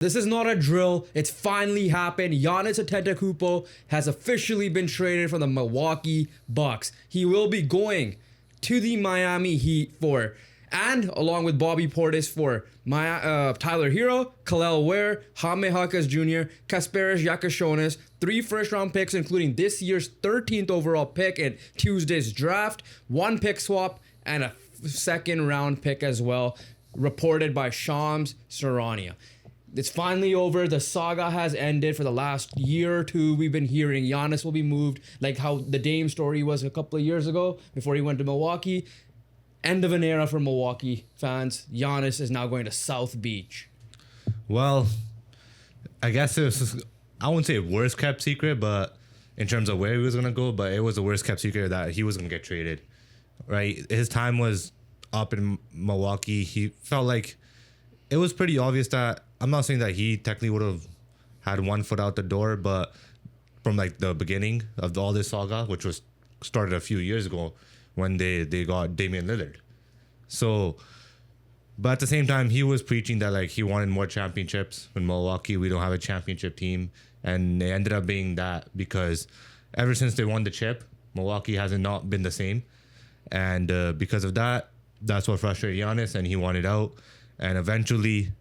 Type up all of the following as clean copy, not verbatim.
This is not a drill. It's finally happened. Giannis Antetokounmpo has officially been traded from the Milwaukee Bucks. He will be going to the Miami Heat and along with Bobby Portis for Tyler Hero, Kel'el Ware, Jaime Jaquez Jr., Kasparas Giannakis, 3 first-round picks, including this year's 13th overall pick in Tuesday's draft, 1 pick swap, and a second-round pick as well, reported by Shams Charania. It's finally over. The saga has ended. For the last year or two, we've been hearing Giannis will be moved, like how the Dame story was a couple of years ago before he went to Milwaukee. End of an era for Milwaukee fans. Giannis is now going to South Beach. Well, I guess it was, I wouldn't say worst kept secret, but in terms of where he was going to go, but it was a worst kept secret that he was going to get traded, right? His time was up in Milwaukee. He felt like it was pretty obvious that, I'm not saying that he technically would have had one foot out the door, but from like the beginning of all this saga, which was started a few years ago when they got Damian Lillard. So, but at the same time, he was preaching that like he wanted more championships. In Milwaukee, we don't have a championship team. And it ended up being that because ever since they won the chip, Milwaukee hasn't not been the same. And because of that, that's what frustrated Giannis, and he wanted out. And eventually,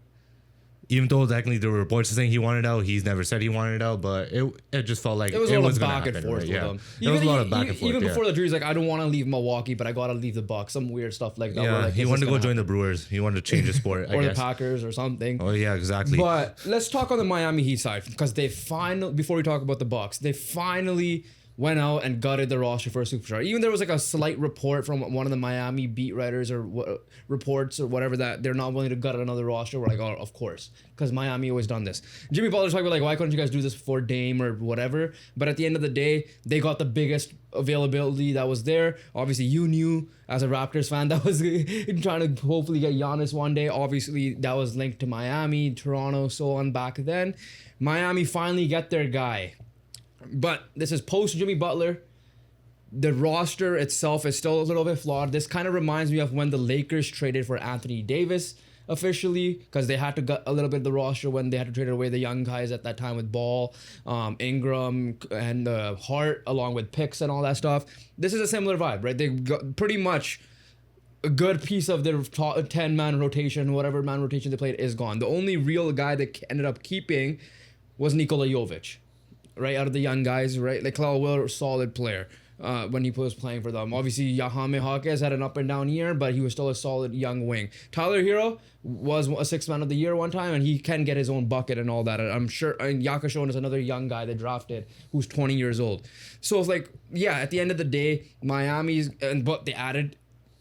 even though technically there were reports saying he wanted out, he's never said he wanted out, but it just felt like it was a lot of back and forth with him. There was a lot of back and forth. Even before the dream, he's like, I don't want to leave Milwaukee, but I got to leave the Bucks. Some weird stuff like that. Yeah, like, he wanted to go join the Brewers. He wanted to change the sport, or the Packers or something. Oh, yeah, exactly. But let's talk on the Miami Heat side, because they finally, before we talk about the Bucks, they finally went out and gutted the roster for a superstar. Even there was like a slight report from one of the Miami beat writers or reports or whatever that they're not willing to gut another roster. We're like, oh, of course, because Miami always done this. Jimmy Butler's talking about like, why couldn't you guys do this before Dame or whatever? But at the end of the day, they got the biggest availability that was there. Obviously, you knew as a Raptors fan that was trying to hopefully get Giannis one day. Obviously, that was linked to Miami, Toronto, so on back then. Miami finally get their guy. But this is post Jimmy Butler. The roster itself is still a little bit flawed. This kind of reminds me of when the Lakers traded for Anthony Davis officially, because they had to gut a little bit of the roster when they had to trade away the young guys at that time with Ball, Ingram, and Hart, along with picks and all that stuff. This is a similar vibe, right? They got pretty much a good piece of their 10-man rotation, whatever man rotation they played, is gone. The only real guy that ended up keeping was Nikola Jovic. Right, out of the young guys, right? Like Kel'el Ware, solid player when he was playing for them. Obviously, Jaime Jaquez had an up and down year, but he was still a solid young wing. Tyler Hero was a 6th man of the year one time, and he can get his own bucket and all that. I'm sure. And Giannakis is another young guy they drafted who's 20 years old. So it's like, yeah, at the end of the day, Miami's, but they added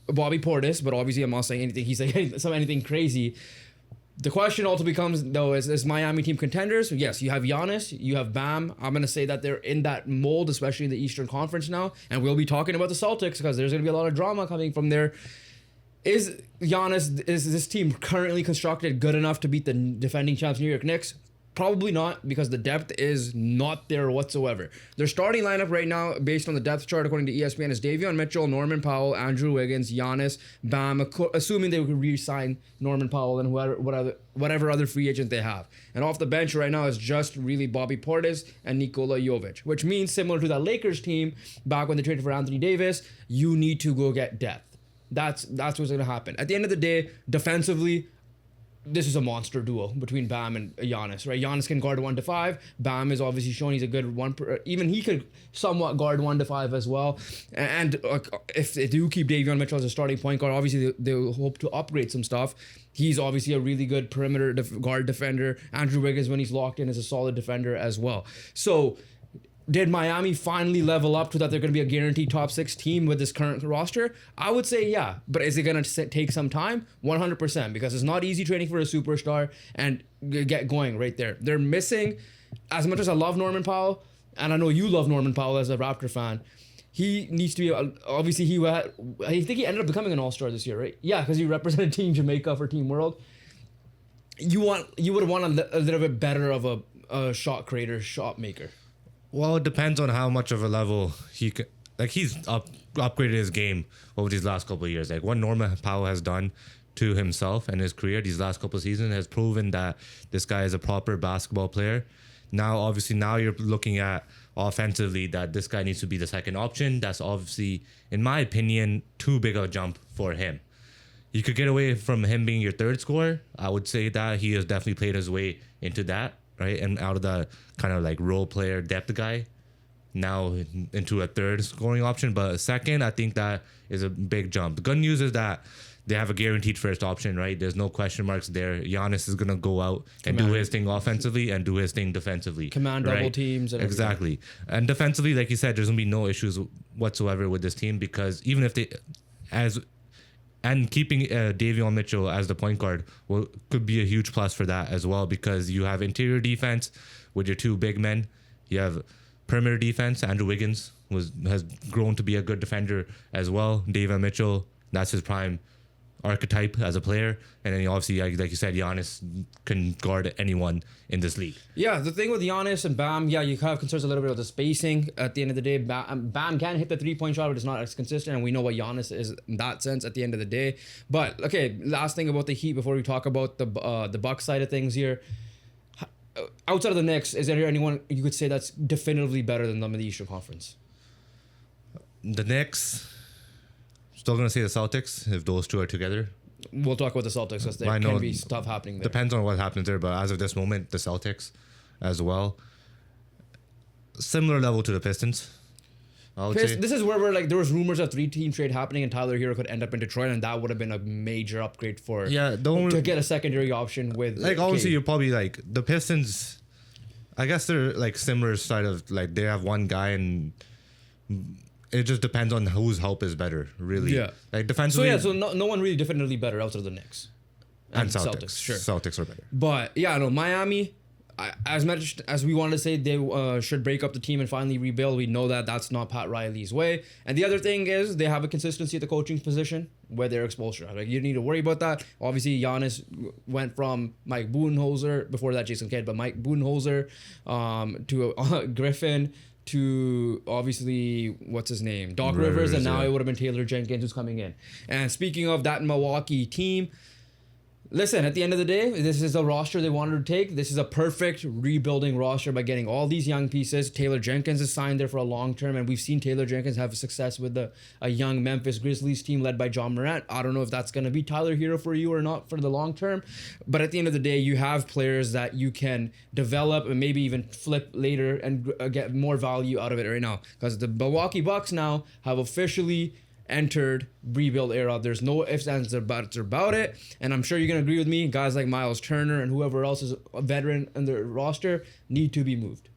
Bobby Portis, but obviously I'm not saying anything. He's like anything crazy. The question also becomes, though, is Miami team contenders? Yes, you have Giannis, you have Bam. I'm going to say that they're in that mold, especially in the Eastern Conference now. And we'll be talking about the Celtics because there's going to be a lot of drama coming from there. Is this team currently constructed good enough to beat the defending champs New York Knicks? Probably not, because the depth is not there whatsoever. Their starting lineup right now, based on the depth chart according to ESPN, is Davion Mitchell, Norman Powell, Andrew Wiggins, Giannis, Bam, assuming they would re-sign Norman Powell and whatever other free agent they have. And off the bench right now is just really Bobby Portis and Nikola Jovic, which means similar to that Lakers team back when they traded for Anthony Davis, you need to go get depth. That's what's going to happen. At the end of the day, defensively, this is a monster duo between Bam and Giannis, right? Giannis can guard 1 to 5. Bam is obviously shown he's a good one. Even he could somewhat guard 1 to 5 as well. And if they do keep Davion Mitchell as a starting point guard, obviously they'll hope to upgrade some stuff. He's obviously a really good perimeter guard defender. Andrew Wiggins, when he's locked in, is a solid defender as well. So, did Miami finally level up to that they're going to be a guaranteed top 6 team with this current roster? I would say yeah, but is it going to take some time? 100%, because it's not easy training for a superstar and get going right there. They're missing, as much as I love Norman Powell, and I know you love Norman Powell as a Raptor fan, he needs to be, obviously I think he ended up becoming an all-star this year, right? Yeah, because he represented Team Jamaica for Team World. You would want a little bit better of a shot creator, shot maker. Well, it depends on how much of a level he could. Like, he's upgraded his game over these last couple of years. Like, what Norman Powell has done to himself and his career these last couple of seasons, has proven that this guy is a proper basketball player. Now, obviously, now you're looking at offensively that this guy needs to be the second option. That's obviously, in my opinion, too big of a jump for him. You could get away from him being your third scorer. I would say that he has definitely played his way into that, right? And out of the kind of like role player depth guy, now into a third scoring option. But second, I think that is a big jump. The good news is that they have a guaranteed first option, right? There's no question marks there. Giannis is going to go out and do his thing offensively and do his thing defensively. Command right? double teams. And exactly. And defensively, like you said, there's going to be no issues whatsoever with this team, because even if they, and keeping Davion Mitchell as the point guard could be a huge plus for that as well, because you have interior defense with your two big men. You have perimeter defense. Andrew Wiggins has grown to be a good defender as well. Davion Mitchell, that's his prime archetype as a player. And then obviously, like you said, Giannis can guard anyone in this league. Yeah, the thing with Giannis and Bam, yeah, you have concerns a little bit of the spacing. At the end of the day, Bam can hit the 3-point shot, but it's not as consistent, and we know what Giannis is in that sense at the end of the day. But okay, last thing about the Heat before we talk about the Bucks side of things here. Outside of the Knicks, is there anyone you could say that's definitively better than them in the Eastern Conference? The Knicks, still going to say the Celtics if those two are together. We'll talk about the Celtics because there can be stuff happening there. Depends on what happens there, but as of this moment, the Celtics as well. Similar level to the Pistons, I would say. This is where we're like, there was rumors of 3-team trade happening and Tyler Hero could end up in Detroit, and that would have been a major upgrade for to get a secondary option with like obviously you're probably like the Pistons. I guess they're like similar side of like they have one guy, and it just depends on whose help is better, really. Yeah. Like defensively. So no one really definitively better outside of the Knicks. And Celtics. Sure. Celtics are better. But yeah, no, Miami, as much as we wanted to say they should break up the team and finally rebuild, we know that that's not Pat Riley's way. And the other thing is they have a consistency at the coaching position where their exposure. Like, you need to worry about that. Obviously, Giannis went from Mike Budenholzer, before that Jason Kidd, but Mike Budenholzer to Griffin, to obviously, what's his name? Doc Rivers, and now it would have been Taylor Jenkins who's coming in. And speaking of that Milwaukee team, listen, at the end of the day, this is a roster they wanted to take. This is a perfect rebuilding roster by getting all these young pieces. Taylor Jenkins is signed there for a long term, and we've seen Taylor Jenkins have success with a young Memphis Grizzlies team led by John Morant. I don't know if that's going to be Tyler Hero for you or not for the long term, but at the end of the day, you have players that you can develop and maybe even flip later and get more value out of it right now, because the Milwaukee Bucks now have officially entered rebuild era. There's no ifs, ands, or buts about it. And I'm sure you're going to agree with me. Guys like Miles Turner and whoever else is a veteran in their roster need to be moved.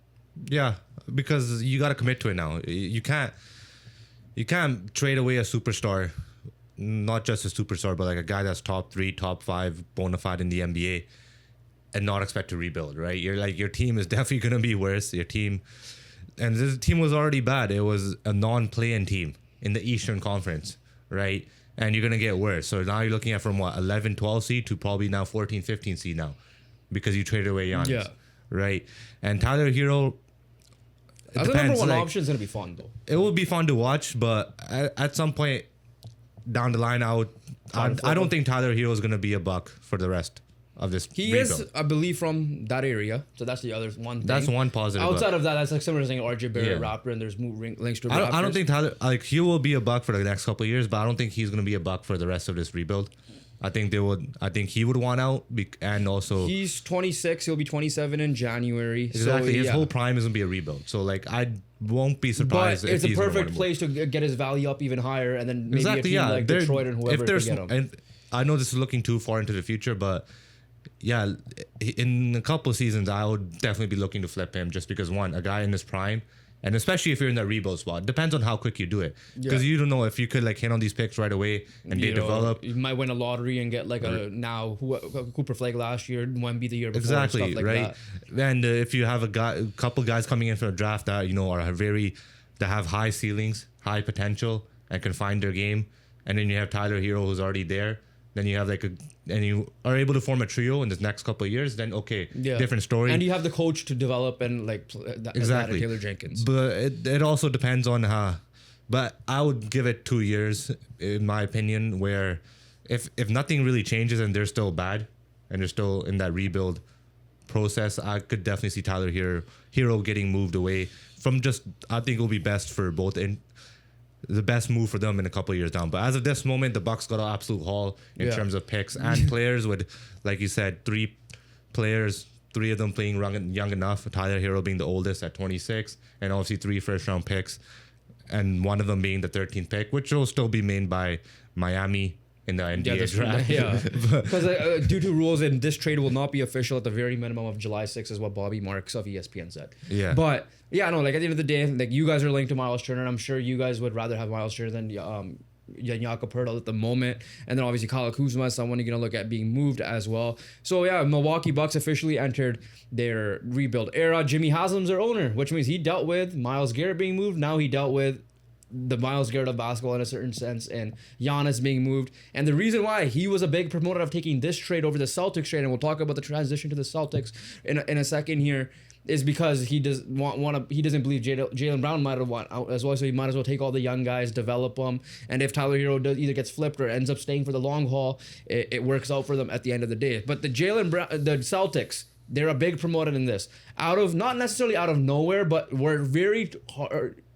Yeah, because you got to commit to it now. You can't trade away a superstar, not just a superstar, but like a guy that's top 3, top 5 bona fide in the NBA, and not expect to rebuild, right? You're like, your team is definitely going to be worse. Your team, and this team was already bad. It was a non-play-in team in the Eastern Conference, right? And you're going to get worse. So now you're looking at from 11, 12 seed to probably now 14, 15 seed now, because you traded away Giannis, right? And Tyler Hero, as a number one option, is going to be fun though. It will be fun to watch, but at some point down the line, I don't think Tyler Hero is going to be a Buck for the rest of this He rebuild. is, I believe, from that area, so that's the other one thing. That's one positive. Outside of that, that's like similar to saying RJ Barrett, Raptor, and there's links to Raptors. I don't think Tyler, like, he will be a Buck for the next couple of years, but I don't think he's going to be a Buck for the rest of this rebuild. I think he would want out, and also he's 26. He'll be 27 in January. Exactly, so, his whole prime is going to be a rebuild. So like, I won't be surprised. But it's a perfect place to get his value up even higher, and then maybe a team like Detroit and whoever can get him. And I know this is looking too far into the future, but yeah, in a couple of seasons, I would definitely be looking to flip him, just because, one, a guy in his prime, and especially if you're in that rebuild spot, depends on how quick you do it, because you don't know if you could like hit on these picks right away and they develop. You might win a lottery and get like a Cooper Flake last year, Wemby the year before. Exactly, stuff like right. That. And if you have a couple guys coming in for a draft that that have high ceilings, high potential, and can find their game, and then you have Tyler Hero who's already there. Then you have and you are able to form a trio in this next couple of years, then different story. And you have the coach to develop and exactly Taylor Jenkins. But it also depends on how. But I would give it 2 years, in my opinion, where if nothing really changes and they're still bad and they're still in that rebuild process, I could definitely see Tyler Hero getting moved away from just. I think it'll be best for both and the best move for them in a couple of years down. But as of this moment, the Bucks got an absolute haul in terms of picks and players. With, like you said, three of them playing young enough. Tyler Hero being the oldest at 26, and obviously 3 first-round picks, and one of them being the 13th pick, which will still be made by Miami in the NBA draft. Yeah, because due to rules, and this trade will not be official at the very minimum of July 6th, is what Bobby Marks of ESPN said. Yeah. But yeah, no, like at the end of the day, like you guys are linked to Miles Turner. I'm sure you guys would rather have Miles Turner than Jakob Poeltl at the moment, and then obviously Kyle Kuzma is someone you're gonna look at being moved as well. So yeah, Milwaukee Bucks officially entered their rebuild era. Jimmy Haslam's their owner, which means he dealt with Myles Garrett being moved. Now he dealt with the Myles Garrett of basketball in a certain sense, and Giannis being moved. And the reason why he was a big promoter of taking this trade over the Celtics trade, and we'll talk about the transition to the Celtics in a second here, is because he does he doesn't believe Jaylen Brown might have want out as well, so he might as well take all the young guys, develop them, and if Tyler Hero either gets flipped or ends up staying for the long haul, it works out for them at the end of the day. But the Celtics, they're a big promoter in this, not necessarily out of nowhere, but we're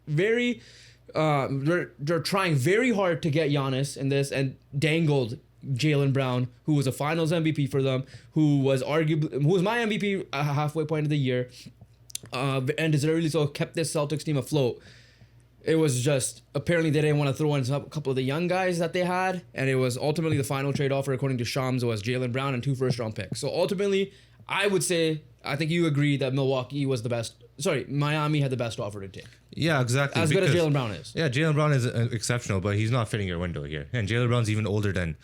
they're trying very hard to get Giannis in this, and dangled Jaylen Brown, who was a Finals MVP for them, who was my MVP halfway point of the year, and deservedly so, kept this Celtics team afloat. It was just apparently they didn't want to throw in a couple of the young guys that they had, and it was ultimately the final trade offer, according to Shams, was Jaylen Brown and 2 first-round picks. So ultimately, I would say, I think you agree that Miami had the best offer to take. Yeah, exactly. As good as Jaylen Brown is. Yeah, Jaylen Brown is exceptional, but he's not fitting your window here. And Jaylen Brown's even older than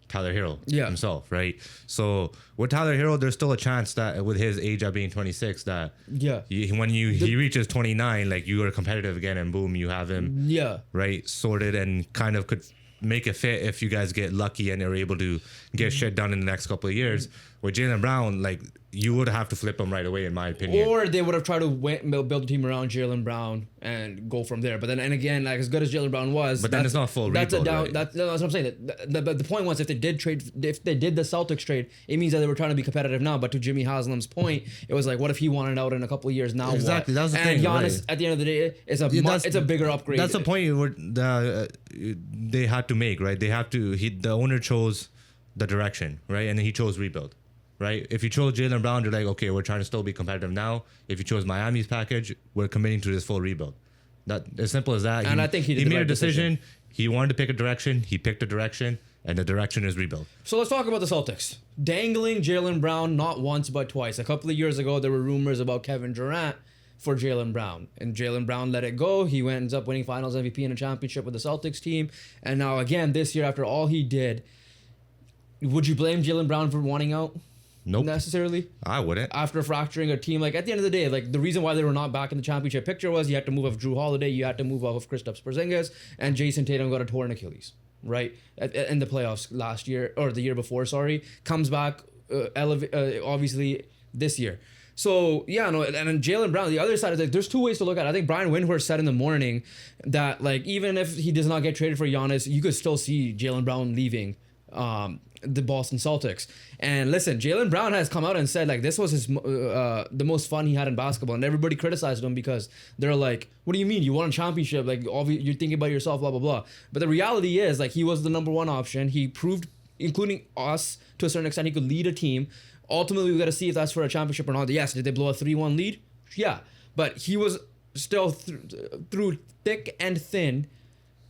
Tyler Hero himself, right? So with Tyler Hero, there's still a chance that with his age at being 26, that when he reaches 29, like you are competitive again, and boom, you have him right sorted and kind of could make it fit if you guys get lucky and are able to get shit done in the next couple of years. With Jaylen Brown, like you would have to flip him right away, in my opinion. Or they would have tried to build a team around Jaylen Brown and go from there. But then, and again, like as good as Jaylen Brown was, but then it's not full rebuild. That's what I'm saying. The point was, if they did the Celtics trade, it means that they were trying to be competitive now. But to Jimmy Haslam's point, it was like, what if he wanted out in a couple of years? Now exactly, what? That's the and thing. Giannis, right. At the end of the day, it's a bigger upgrade. That's the point where they had to make, right? The owner chose the direction, right, and then he chose rebuild. Right? If you chose Jaylen Brown, you're like, okay, we're trying to still be competitive now. If you chose Miami's package, we're committing to this full rebuild. That as simple as that. And I think he made a decision. He wanted to pick a direction. He picked a direction, and the direction is rebuild. So let's talk about the Celtics. Dangling Jaylen Brown not once but twice. A couple of years ago, there were rumors about Kevin Durant for Jaylen Brown, and Jaylen Brown let it go. He ends up winning Finals MVP and a championship with the Celtics team. And now again this year, after all he did, would you blame Jaylen Brown for wanting out? Nope. Necessarily. I wouldn't. After fracturing a team, like at the end of the day, like the reason why they were not back in the championship picture was you had to move off Drew Holiday, you had to move off of Kristaps Porzingis, and Jason Tatum got a torn Achilles, right? In the playoffs last year, or the year before, sorry. Comes back, obviously, this year. So, yeah, no, and then Jaylen Brown, the other side is like, there's 2 ways to look at it. I think Brian Windhorst said in the morning that, like, even if he does not get traded for Giannis, you could still see Jaylen Brown leaving the Boston Celtics. And listen, Jaylen Brown has come out and said like this was his the most fun he had in basketball, and everybody criticized him because they're like, what do you mean you won a championship, like you're thinking about yourself, blah blah blah. But the reality is, like, he was the number 1 option. He proved, including us to a certain extent, he could lead a team. Ultimately, we got to see if that's for a championship or not. Yes, did they blow a 3-1 lead? Yeah, but he was still through thick and thin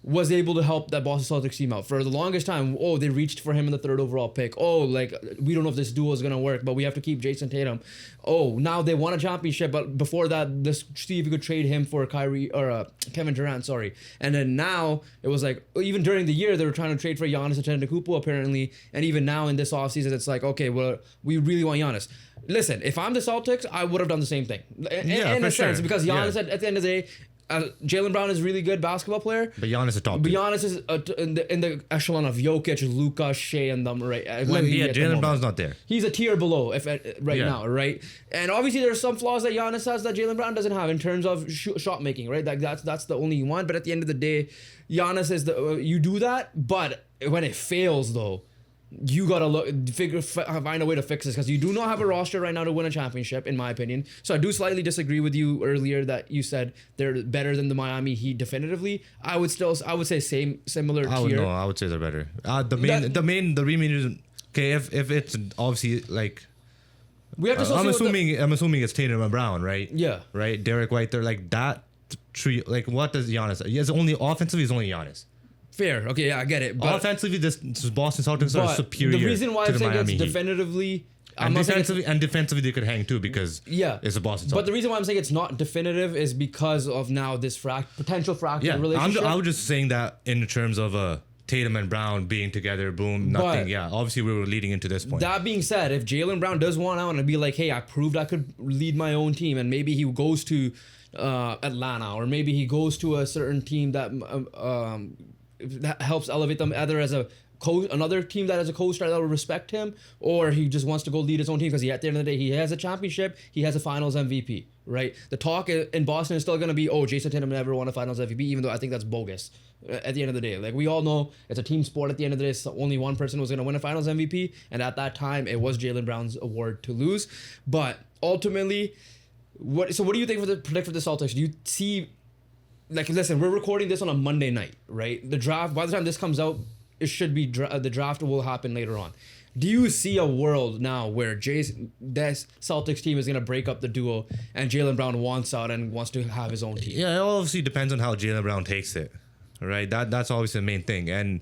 was able to help that Boston Celtics team out. For the longest time, they reached for him in the 3rd overall pick. Like, we don't know if this duo is going to work, but we have to keep Jason Tatum. Now they won a championship, but before that, let's see if we could trade him for Kevin Durant, sorry. And then now, it was like, even during the year, they were trying to trade for Giannis Antetokounmpo, apparently, and even now in this offseason, it's like, okay, well, we really want Giannis. Listen, if I'm the Celtics, I would have done the same thing. In a sense, because Giannis, at the end of the day, Jaylen Brown is a really good basketball player. But Giannis is top. But Giannis is in the echelon of Jokic, Luka, Shea, and them, right? Jaylen Brown's not there. He's a tier below now, right? And obviously there's some flaws that Giannis has that Jaylen Brown doesn't have in terms of shot making, right? That's the only one. But at the end of the day, Giannis is you do that, but when it fails though, you gotta find a way to fix this because you do not have a roster right now to win a championship, in my opinion. So I do slightly disagree with you earlier that you said they're better than the Miami Heat definitively. I would say similar tier. No, I would say they're better. The main reason okay if it's obviously like. We have to. I'm assuming it's Tatum and Brown, right? Yeah. Right. Derek White. They're like that. Like what does Giannis? It's only offensively. It's only Giannis. Fair. Okay. Yeah, I get it. But offensively, this Boston Celtics are superior. The reason why I think it's Heat. definitively. And defensively they could hang too because it's a Boston Celtics. But the reason why I'm saying it's not definitive is because of now this potential fractured relationship. I was just saying that in terms of Tatum and Brown being together, boom, nothing. But obviously we were leading into this point. That being said, if Jaylen Brown does want out and be like, hey, I proved I could lead my own team, and maybe he goes to Atlanta, or maybe he goes to a certain team that helps elevate them, either as a another team that has a co-star that will respect him, or he just wants to go lead his own team because at the end of the day he has a championship, he has a Finals MVP, right? The talk in Boston is still going to be, oh, Jason Tatum never won a Finals MVP, even though I think that's bogus. At the end of the day, like we all know, it's a team sport. At the end of the day, so only one person was going to win a Finals MVP, and at that time, it was Jaylen Brown's award to lose. But ultimately, what do you think predict for the Celtics? Do you see, like, listen, we're recording this on a Monday night, right? The draft, by the time this comes out, it should be the draft will happen later on. Do you see a world now where this Celtics team is going to break up the duo and Jaylen Brown wants out and wants to have his own team? Yeah, it obviously depends on how Jaylen Brown takes it, right? That's obviously the main thing. And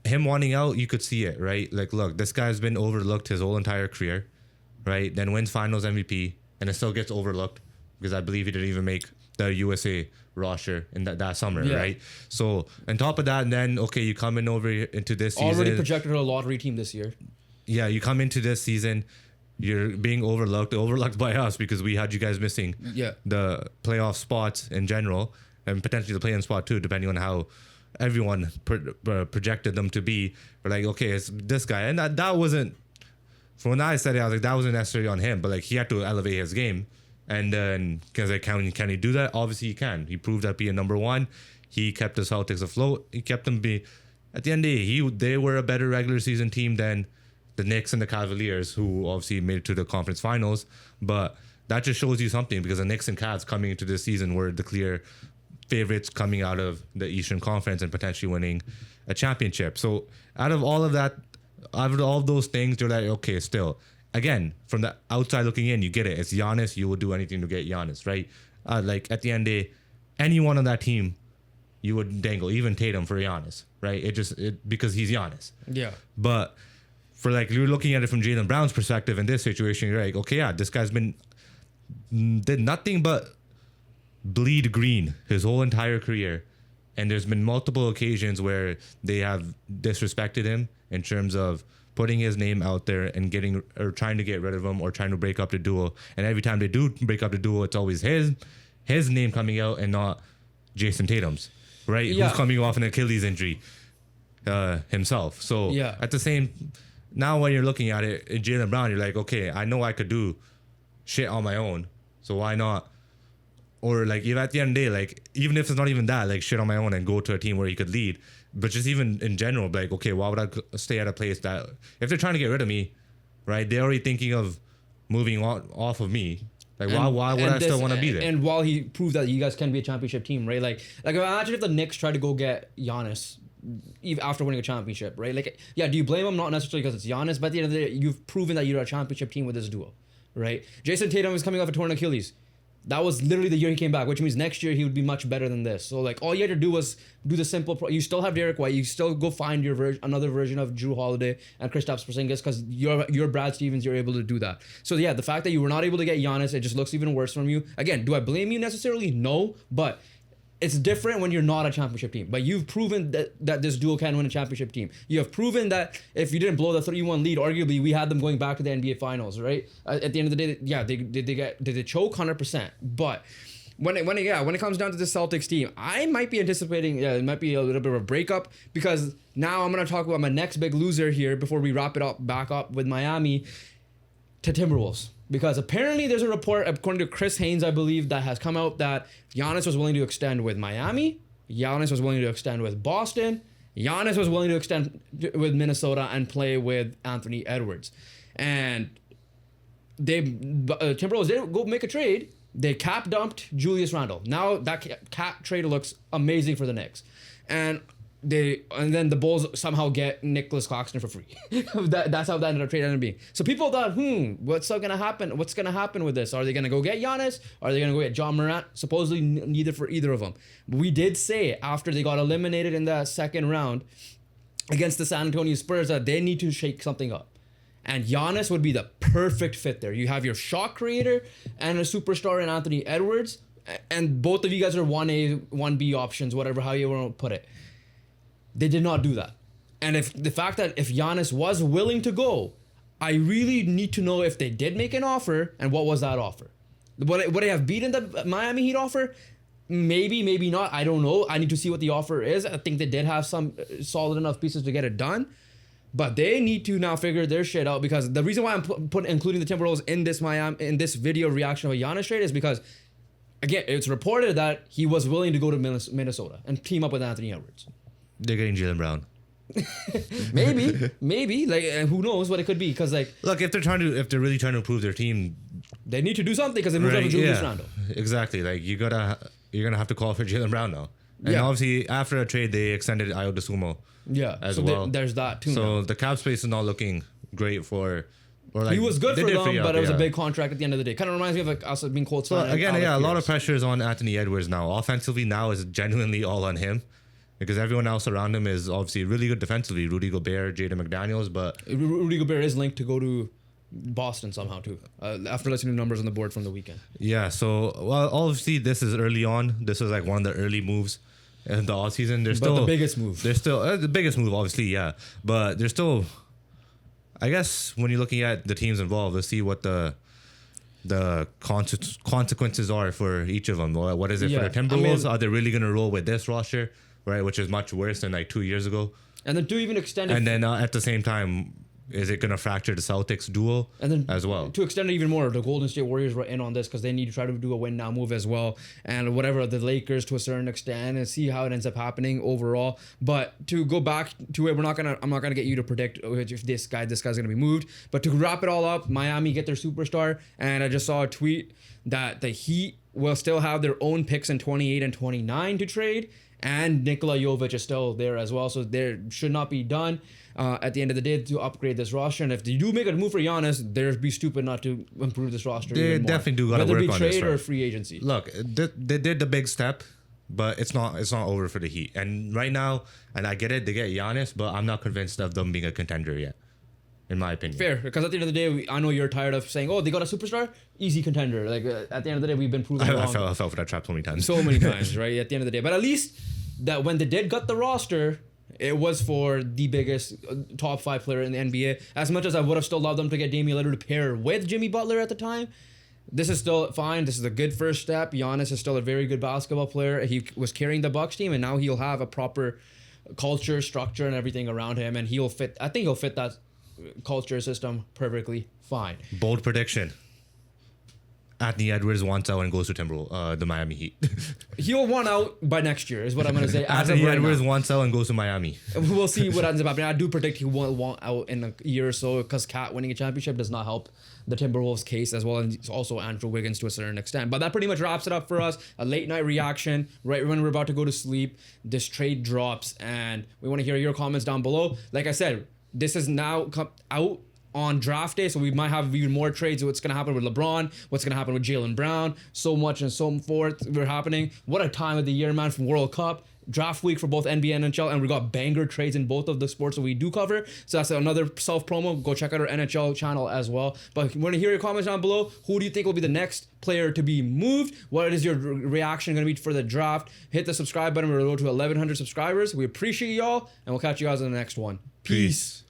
him wanting out, you could see it, right? Like, look, this guy's been overlooked his whole entire career, right? Then wins Finals MVP, and it still gets overlooked because I believe he didn't even make the USA roster in that summer, right? So on top of that, and then you come in over into this season, already projected a lottery team this year. Yeah, you come into this season, you're being overlooked by us because we had you guys missing the playoff spots in general and potentially the play-in spot too, depending on how everyone projected them to be. We're like, okay, it's this guy, and that wasn't. From when I said it, I was like, that wasn't necessarily on him, but like he had to elevate his game. And then, can he do that? Obviously, he can. He proved that being number one. He kept the Celtics afloat. He kept them at the end of the day, they were a better regular season team than the Knicks and the Cavaliers, who obviously made it to the conference finals. But that just shows you something because the Knicks and Cavs coming into this season were the clear favorites coming out of the Eastern Conference and potentially winning a championship. So out of all of those things, you're like, okay, still. Again, from the outside looking in, you get it. It's Giannis. You will do anything to get Giannis, right? Like at the end of the day, anyone on that team, you would dangle, even Tatum for Giannis, right? Because he's Giannis. Yeah. But for like you're looking at it from Jaylen Brown's perspective in this situation, you're like, okay, yeah, this guy's did nothing but bleed green his whole entire career, and there's been multiple occasions where they have disrespected him in terms of putting his name out there and trying to get rid of him or trying to break up the duo. And every time they do break up the duo, it's always his name coming out and not Jason Tatum's, right? Yeah. Who's coming off an Achilles injury himself. So at the same, now when you're looking at it, in Jaylen Brown, you're like, okay, I know I could do shit on my own, so why not? Or like, even at the end of the day, like even if it's not even that, like shit on my own and go to a team where you could lead. But just even in general, like, okay, why would I stay at a place that, if they're trying to get rid of me, right, they're already thinking of moving off of me. Like, why would I still want to be there? And while he proved that you guys can be a championship team, right? Like imagine if the Knicks tried to go get Giannis even after winning a championship, right? Like, yeah, do you blame him? Not necessarily because it's Giannis, but at the end of the day, you've proven that you're a championship team with this duo, right? Jason Tatum is coming off a torn Achilles. That was literally the year he came back, which means next year he would be much better than this. So like all you had to do was do the simple. You still have Derek White. You still go find another version of Drew Holiday and Kristaps Porzingis because you're Brad Stevens. You're able to do that. So yeah, the fact that you were not able to get Giannis, it just looks even worse from you. Again, do I blame you necessarily? No, but it's different when you're not a championship team. But you've proven that this duo can win a championship team. You have proven that if you didn't blow the 3-1 lead, arguably we had them going back to the NBA Finals, right? At the end of the day, yeah, did they choke 100%? But when it comes down to the Celtics team, I might be anticipating it might be a little bit of a breakup because now I'm gonna talk about my next big loser here before we wrap it up back up with Miami to Timberwolves. Because apparently there's a report, according to Chris Haynes, I believe, that has come out that Giannis was willing to extend with Miami, Giannis was willing to extend with Boston, Giannis was willing to extend with Minnesota and play with Anthony Edwards. And Timberwolves didn't go make a trade. They cap dumped Julius Randle. Now that cap trade looks amazing for the Knicks. And then the Bulls somehow get Nicholas Claxton for free. That's how that trade ended up being. So people thought, what's gonna happen? What's gonna happen with this? Are they gonna go get Giannis? Are they gonna go get John Morant? Supposedly neither for either of them. But we did say after they got eliminated in the second round against the San Antonio Spurs that they need to shake something up. And Giannis would be the perfect fit there. You have your shot creator and a superstar in Anthony Edwards, and both of you guys are 1A, 1B options, whatever, how you want to put it. They did not do that. And if the fact that if Giannis was willing to go, I really need to know if they did make an offer and what was that offer. Would they have beaten the Miami Heat offer? Maybe, maybe not. I don't know. I need to see what the offer is. I think they did have some solid enough pieces to get it done. But they need to now figure their shit out, because the reason why I'm including the Timberwolves in this video reaction of a Giannis trade is because, again, it's reported that he was willing to go to Minnesota and team up with Anthony Edwards. They're getting Jaylen Brown. maybe like who knows what it could be, because like look, if they're really trying to improve their team, they need to do something, because they moved up with Julius Randle. Exactly, like you're gonna have to call for Jaylen Brown now. And obviously after a trade they extended Ayo Dosunmu as well. There's that too. So the cap space is not looking great for. Or like, he was good for them, but it was a big contract at the end of the day. Kind of reminds me of like us being Colts. So again, a lot of pressure is on Anthony Edwards now. Offensively now is genuinely all on him, because everyone else around him is obviously really good defensively. Rudy Gobert, Jaden McDaniels, but Rudy Gobert is linked to go to Boston somehow too, after listening to numbers on the board from the weekend. Yeah, so well, obviously this is early on. This is like one of the early moves in the offseason. There's still the biggest move. There's still the biggest move, obviously, yeah. But there's still, I guess, when you're looking at the teams involved, let's see what the consequences are for each of them. What is it for the Timberwolves? Are they really going to roll with this roster, right? Which is much worse than like 2 years ago. And then to even extend it. And then at the same time, is it going to fracture the Celtics duo as well? To extend it even more, the Golden State Warriors were in on this because they need to try to do a win now move as well. And whatever, the Lakers to a certain extent, and see how it ends up happening overall. But to go back to it, I'm not gonna get you to predict if this guy's gonna be moved. But to wrap it all up, Miami get their superstar, and I just saw a tweet that the Heat will still have their own picks in 28 and 29 to trade. And Nikola Jovic is still there as well, so there should not be done at the end of the day to upgrade this roster. And if they do make a move for Giannis, they'd be stupid not to improve this roster. They definitely do got to work on this. Whether it be trade or free agency. Look, they did the big step, but it's not over for the Heat. And right now, and I get it, they get Giannis, but I'm not convinced of them being a contender yet, in my opinion. Fair, because at the end of the day, I know you're tired of saying, "Oh, they got a superstar, easy contender." Like at the end of the day, we've been proven wrong. I fell for that trap so many times. So many times, right? At the end of the day, but at least that when they did gut the roster, it was for the biggest top 5 player in the NBA. As much as I would have still loved them to get Damian Lillard to pair with Jimmy Butler at the time, this is still fine. This is a good first step. Giannis is still a very good basketball player. He was carrying the Bucks team, and now he'll have a proper culture, structure, and everything around him, and he'll fit. I think he'll fit that culture system perfectly fine. Bold prediction. Anthony Edwards wants out and goes to the Miami Heat. He'll want out by next year, is what I'm going to say. Anthony Edwards wants out and goes to Miami. We'll see what ends up happening. I do predict he won't want out in a year or so, because Cat winning a championship does not help the Timberwolves case as well, and also Andrew Wiggins to a certain extent. But that pretty much wraps it up for us. A late night reaction right when we're about to go to sleep. This trade drops, and we want to hear your comments down below. Like I said, this is now come out on draft day, so we might have even more trades. What's going to happen with LeBron, what's going to happen with Jaylen Brown, so much and so forth we're happening. What a time of the year, man, from World Cup, draft week for both NBA and NHL, and we got banger trades in both of the sports that we do cover. So that's another self-promo. Go check out our NHL channel as well. But we want to hear your comments down below. Who do you think will be the next player to be moved? What is your reaction going to be for the draft? Hit the subscribe button. We're going to go to 1,100 subscribers. We appreciate y'all, and we'll catch you guys in the next one. Peace.